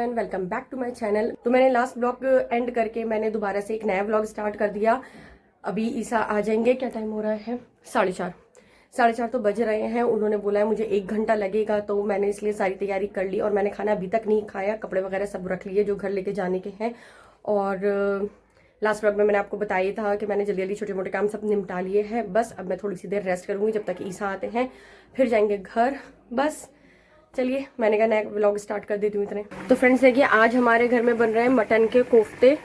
Everyone, welcome back to my channel. तो मैंने last blog and करके मैंने दोबारा से एक नया ब्लॉग स्टार्ट कर दिया। अभी ईसा आ जाएंगे। क्या टाइम हो रहा है? 4:30 तो बज रहे हैं। उन्होंने बोला है मुझे 1 घंटा लगेगा, तो मैंने इसलिए सारी तैयारी कर ली और मैंने खाना अभी तक नहीं खाया। कपड़े वगैरह सब रख लिए जो घर लेके जाने के हैं। और लास्ट ब्लॉग में मैंने आपको बताया था कि मैंने जल्दी जल्दी छोटे मोटे काम सब निपटा लिए हैं। बस अब मैं थोड़ी सी देर रेस्ट करूंगी जब तक ईसा आते हैं, फिर जाएंगे घर। बस चलिए, मैंने कहा नया व्लॉग स्टार्ट कर देती हूँ इतने। तो फ्रेंड्स देखिए, आज हमारे घर में बन रहे हैं मटन के कोफ्ते।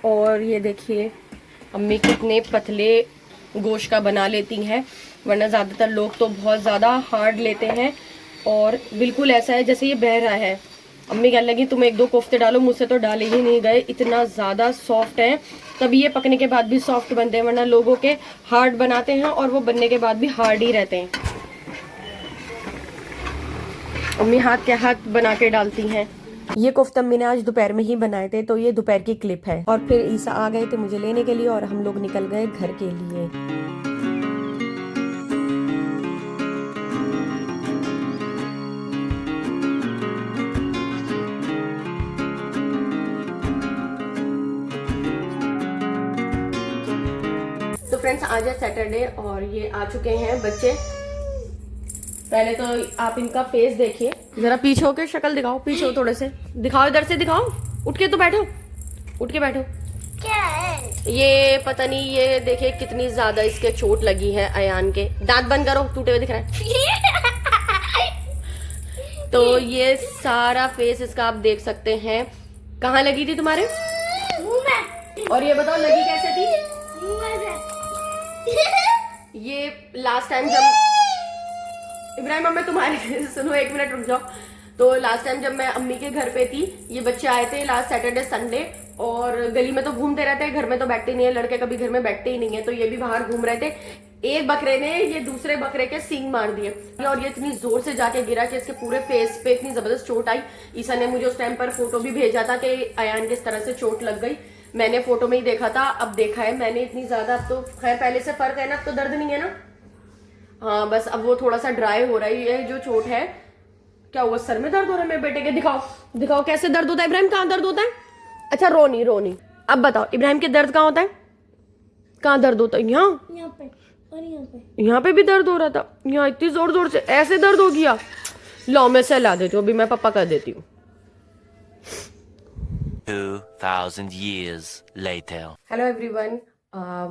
और ये देखिए अम्मी कितने पतले गोश्त का बना लेती हैं, वरना ज़्यादातर लोग तो बहुत ज़्यादा हार्ड लेते हैं। और बिल्कुल ऐसा है जैसे ये बह रहा है। अम्मी कहने लगी तुम 1-2 कोफ्ते डालो, मुझसे तो डाले ही नहीं गए, इतना ज़्यादा सॉफ्ट है। तभी ये पकने के बाद भी सॉफ्ट बनते हैं, वरना लोगों के हार्ड बनाते हैं और वो बनने के बाद भी हार्ड ही रहते हैं। अम्मी हाथ के हाथ बना के डालती हैं। ये कोफ्ता अम्मी ने आज दोपहर में ही बनाए थे, तो ये दोपहर की क्लिप है। और फिर ईसा आ गए थे मुझे लेने के लिए और हम लोग निकल गए घर के लिए। तो फ्रेंड्स आज है सैटरडे और ये आ चुके हैं बच्चे। पहले तो आप इनका फेस देखिए, जरा पीछे होके शक्ल दिखाओ, पीछे हो थोड़े से, दिखाओ इधर से दिखाओ। उठ के तो बैठो, उठ के बैठो। क्या है ये? पता नहीं, ये देखिए कितनी ज्यादा इसके चोट लगी है। अयान के दांत बंद करो, टूटे हुए दिख रहा है। तो ये सारा फेस इसका आप देख सकते हैं। कहाँ लगी थी तुम्हारे? मुंह में। और ये बताओ लगी कैसे थी? मुंह में। ये लास्ट टाइम जब इब्राहिम अम्मा तुम्हारे सुनो, 1 मिनट रुक जाओ। तो लास्ट टाइम जब मैं अम्मी के घर पे थी, ये बच्चे आए थे लास्ट सैटरडे संडे, और गली में तो घूमते रहते हैं, घर में तो बैठते नहीं है, लड़के कभी घर में बैठते ही नहीं है। तो ये भी बाहर घूम रहे थे। एक बकरे ने ये दूसरे बकरे के सींग मार दिए और ये इतनी जोर से जाके गिरा कि इसके पूरे फेस पे इतनी जबरदस्त चोट आई। ईसा ने मुझे उस टाइम पर फोटो भी भेजा था कि अयान किस तरह से चोट लग गई। मैंने फोटो में ही देखा था, अब देखा है मैंने इतनी ज्यादा। अब तो खैर पहले से फर्क है ना, अब तो दर्द नहीं है ना। हाँ बस अब वो थोड़ा सा ड्राई हो रही है जो चोट है। क्या हुआ? सर में दर्द हो रहा है मेरे बेटे के? दिखाओ दिखाओ कैसे दर्द होता है। इब्राहिम कहाँ दर्द होता है? अच्छा रोनी रोनी। अब बताओ इब्राहिम के दर्द कहाँ होता है? कहाँ दर्द होता है? यहाँ पे और यहाँ पे भी दर्द हो रहा था। यहाँ इतनी जोर जोर से ऐसे दर्द हो गया। लो मैं सहला देती हूँ, अभी मैं पापा कर देती हूँ। 2000 years later. हेलो एवरीवन,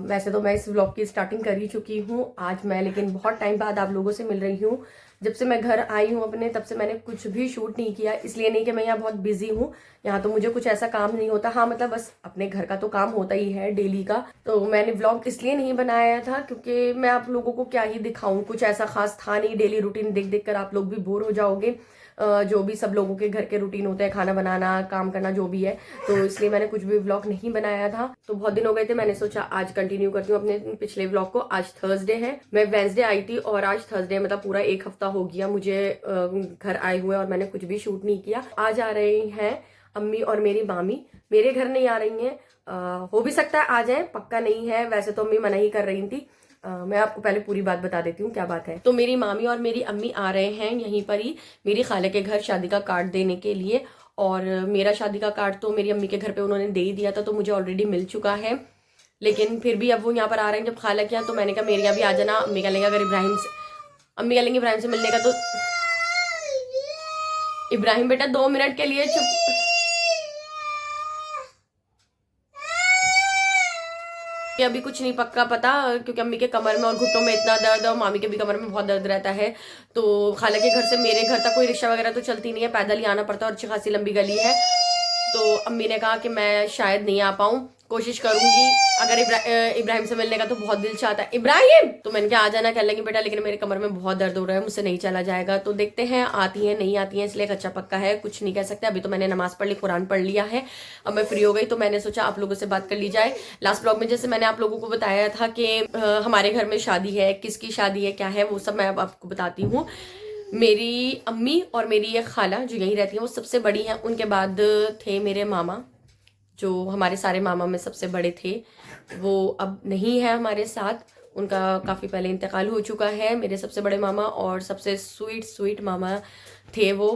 वैसे तो मैं इस व्लॉग की स्टार्टिंग कर ही चुकी हूँ आज मैं, लेकिन बहुत टाइम बाद आप लोगों से मिल रही हूँ। जब से मैं घर आई हूँ अपने, तब से मैंने कुछ भी शूट नहीं किया। इसलिए नहीं कि मैं यहाँ बहुत बिजी हूँ, यहाँ तो मुझे कुछ ऐसा काम नहीं होता। हाँ मतलब बस अपने घर का तो काम होता ही है डेली का। तो मैंने व्लॉग इसलिए नहीं बनाया था क्योंकि मैं आप लोगों को क्या ही दिखाऊं, कुछ ऐसा खास था नहीं। डेली रूटीन देख देख कर आप लोग भी बोर हो जाओगे। जो भी सब लोगों के घर के रूटीन होते हैं, खाना बनाना, काम करना, जो भी है। तो इसलिए मैंने कुछ भी व्लॉग नहीं बनाया था। तो बहुत दिन हो गए थे, मैंने सोचा आज कंटिन्यू करती हूँ अपने पिछले व्लॉग को। आज थर्सडे है, मैं वेंसडे आई थी और आज थर्सडे, मतलब पूरा 1 हफ्ता हो गया मुझे घर आए हुए और मैंने कुछ भी शूट नहीं किया। आज आ रही हैं अम्मी और मेरी मामी, मेरे घर नहीं आ रही हैं। हो भी सकता है आ जाए, पक्का नहीं है। वैसे तो अम्मी मना ही कर रही थी। मैं आपको पहले पूरी बात बता देती हूँ क्या बात है। तो मेरी मामी और मेरी अम्मी आ रहे हैं यहीं पर ही मेरी खाले के घर शादी का कार्ड देने के लिए। और मेरा शादी का कार्ड तो मेरी अम्मी के घर पे उन्होंने दे ही दिया था, तो मुझे ऑलरेडी मिल चुका है। लेकिन फिर भी अब वो यहाँ पर आ रहे हैं जब खाला के यहाँ, तो मैंने कहा मेरे यहाँ भी आ जाना। अम्मी कह लेंगे अगर इब्राहिम से, अम्मी कह लेंगे इब्राहिम से मिलने का, तो इब्राहिम बेटा 2 मिनट के लिए चुप। अभी कुछ नहीं पक्का पता, क्योंकि अम्मी के कमर में और घुटनों में इतना दर्द है और मामी के भी कमर में बहुत दर्द रहता है। तो खाला के घर से मेरे घर तक कोई रिक्शा वगैरह तो चलती नहीं है, पैदल ही आना पड़ता है और अच्छी खासी लंबी गली है। तो अम्मी ने कहा कि मैं शायद नहीं आ पाऊँ, कोशिश करूंगी। अगर इब्राहिम से मिलने का तो बहुत दिल चाहता है। इब्राहिम तो मैंने क्या आ जाना कह लेंगे बेटा, लेकिन मेरे कमर में बहुत दर्द हो रहा है, मुझसे नहीं चला जाएगा। तो देखते हैं आती हैं नहीं आती हैं, इसलिए कच्चा पक्का है, कुछ नहीं कह सकते। अभी तो मैंने नमाज पढ़ ली, कुरान पढ़ लिया है, अब मैं फ्री हो गई, तो मैंने सोचा आप लोगों से बात कर ली जाए। लास्ट ब्लॉग में जैसे मैंने आप लोगों को बताया था कि हमारे घर में शादी है, किसकी शादी है, क्या है, वो सब मैं अब आपको बताती हूँ। मेरी अम्मी और मेरी ये खाला जो यहीं रहती हैं वो सबसे बड़ी हैं। उनके बाद थे मेरे मामा, जो हमारे सारे मामा में सबसे बड़े थे। वो अब नहीं है हमारे साथ, उनका काफ़ी पहले इंतकाल हो चुका है। मेरे सबसे बड़े मामा और सबसे स्वीट मामा थे वो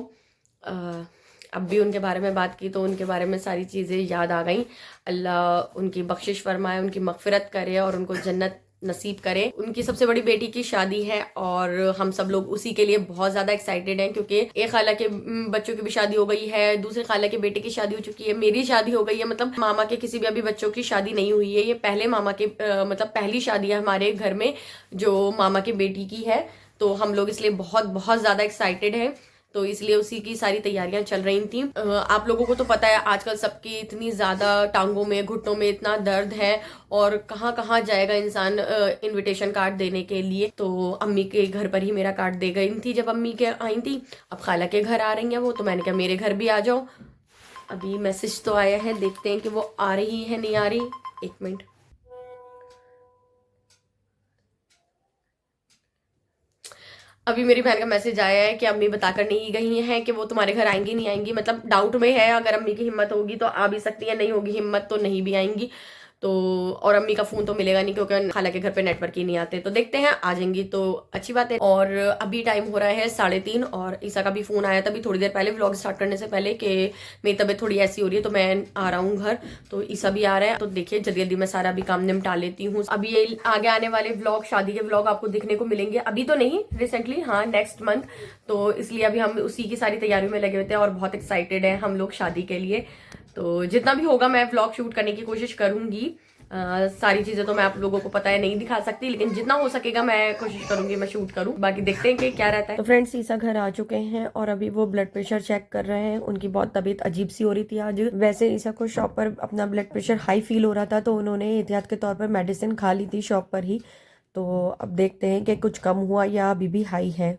अब भी उनके बारे में बात की तो उनके बारे में सारी चीज़ें याद आ गई। अल्लाह उनकी बख्शिश फरमाए, उनकी मगफिरत करे और उनको जन्नत नसीब करे। उनकी सबसे बड़ी बेटी की शादी है और हम सब लोग उसी के लिए बहुत ज़्यादा एक्साइटेड हैं, क्योंकि एक खाला के बच्चों की भी शादी हो गई है, दूसरे खाला के बेटे की शादी हो चुकी है, मेरी शादी हो गई है। मतलब मामा के किसी भी अभी बच्चों की शादी नहीं हुई है। ये पहले मामा के मतलब पहली शादी है हमारे घर में जो मामा की बेटी की है। तो हम लोग इसलिए बहुत बहुत ज़्यादा एक्साइटेड हैं। तो इसलिए उसी की सारी तैयारियां चल रही थी। आप लोगों को तो पता है आजकल सबकी इतनी ज़्यादा टांगों में घुटनों में इतना दर्द है और कहाँ कहाँ जाएगा इंसान इनविटेशन कार्ड देने के लिए। तो अम्मी के घर पर ही मेरा कार्ड दे गई थी जब अम्मी के आई थी। अब खाला के घर आ रही हैं वो, तो मैंने कहा मेरे घर भी आ जाओ। अभी मैसेज तो आया है, देखते हैं कि वो आ रही है नहीं आ रही। एक मिनट, अभी मेरी बहन का मैसेज आया है कि अम्मी बताकर नहीं गई हैं कि वो तुम्हारे घर आएंगी नहीं आएंगी। मतलब डाउट में है, अगर अम्मी की हिम्मत होगी तो आ भी सकती है, नहीं होगी हिम्मत तो नहीं भी आएंगी। तो और अम्मी का फोन तो मिलेगा नहीं क्योंकि खाला के घर पे नेटवर्क ही नहीं आते। तो देखते हैं, आ जाएंगी तो अच्छी बात है। और अभी टाइम हो रहा है 3:30 और ईसा का भी फोन आया था अभी थोड़ी देर पहले व्लॉग स्टार्ट करने से पहले कि मेरी तबीयत थोड़ी ऐसी हो रही है तो मैं आ रहा हूँ घर। तो ईसा भी आ रहा है। तो देखिए जल्दी जल्दी मैं सारा भी काम निपटा लेती हूँ। अभी ये आगे आने वाले व्लॉग, शादी के व्लॉग आपको देखने को मिलेंगे, अभी तो नहीं, रिसेंटली, हाँ नेक्स्ट मंथ। तो इसलिए अभी हम उसी की सारी तैयारियों में लगे हुए थे और बहुत एक्साइटेड है हम लोग शादी के लिए। तो जितना भी होगा मैं व्लॉग शूट करने की कोशिश करूंगी। सारी चीजें तो मैं आप लोगों को पता है नहीं दिखा सकती, लेकिन जितना हो सकेगा मैं कोशिश करूंगी मैं शूट करूं। बाकी देखते हैं कि क्या रहता है। तो फ्रेंड्स ईसा घर आ चुके हैं और अभी वो ब्लड प्रेशर चेक कर रहे हैं। उनकी बहुत तबीयत अजीब सी हो रही थी आज। वैसे ईसा को शॉप पर अपना ब्लड प्रेशर हाई फील हो रहा था तो उन्होंने एहतियात के तौर पर मेडिसिन खा ली थी शॉप पर ही। तो अब देखते हैं कि कुछ कम हुआ या अभी भी हाई है।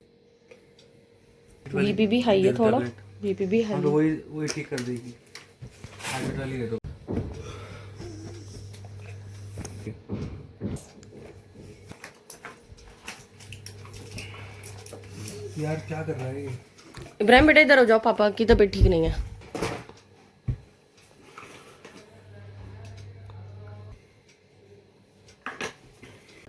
बीपी भी हाई है थोड़ा, बीपी भी हाई। वही ठीक कर देगी। यार क्या कर रहा है ये? इब्राहिम बेटा इधर हो जाओ, पापा की तबीयत ठीक नहीं है।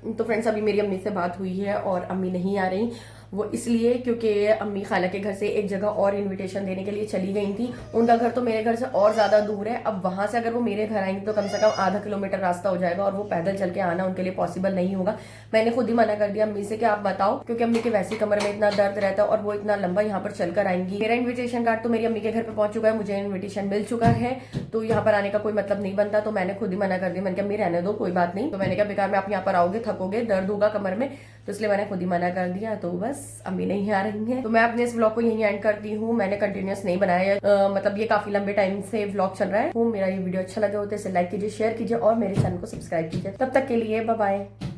तो फ्रेंड्स अभी मेरी अम्मी से बात हुई है और अम्मी नहीं आ रही। वो इसलिए क्योंकि अम्मी खाला के घर से एक जगह और इनविटेशन देने के लिए चली गई थी। उनका घर तो मेरे घर से और ज़्यादा दूर है। अब वहाँ से अगर वो मेरे घर आएंगी तो कम से कम आधा किलोमीटर रास्ता हो जाएगा और वो पैदल चल के आना उनके लिए पॉसिबल नहीं होगा। मैंने खुद ही मना कर दिया अम्मी से कि आप बताओ, क्योंकि अम्मी के वैसे कमर में इतना दर्द रहता है और वो इतना लंबा यहाँ पर चलकर आएंगी। मेरा इन्विटेशन कार्ड तो मेरी अम्मी के घर पर पहुंच चुका है, मुझे इन्विटेशन मिल चुका है, तो यहाँ पर आने का कोई मतलब नहीं बनता। तो मैंने खुद ही मना कर दिया। मैंने कहा अम्मी रहने दो, कोई बात नहीं। तो मैंने कहा बेकार में आप यहाँ पर आओगे, थकोगे, दर्द होगा कमर में, तो इसलिए मैंने खुद ही मना कर दिया। तो बस अम्मी नहीं आ रही है। तो मैं अपने इस व्लॉग को यहीं एंड करती हूँ। मैंने कंटिन्यूअस नहीं बनाया, मतलब ये काफी लंबे टाइम से व्लॉग चल रहा है। मेरा ये वीडियो अच्छा लगा हो तो इसे लाइक कीजिए, शेयर कीजिए और मेरे चैनल को सब्सक्राइब कीजिए। तब तक के लिए बाय बाय।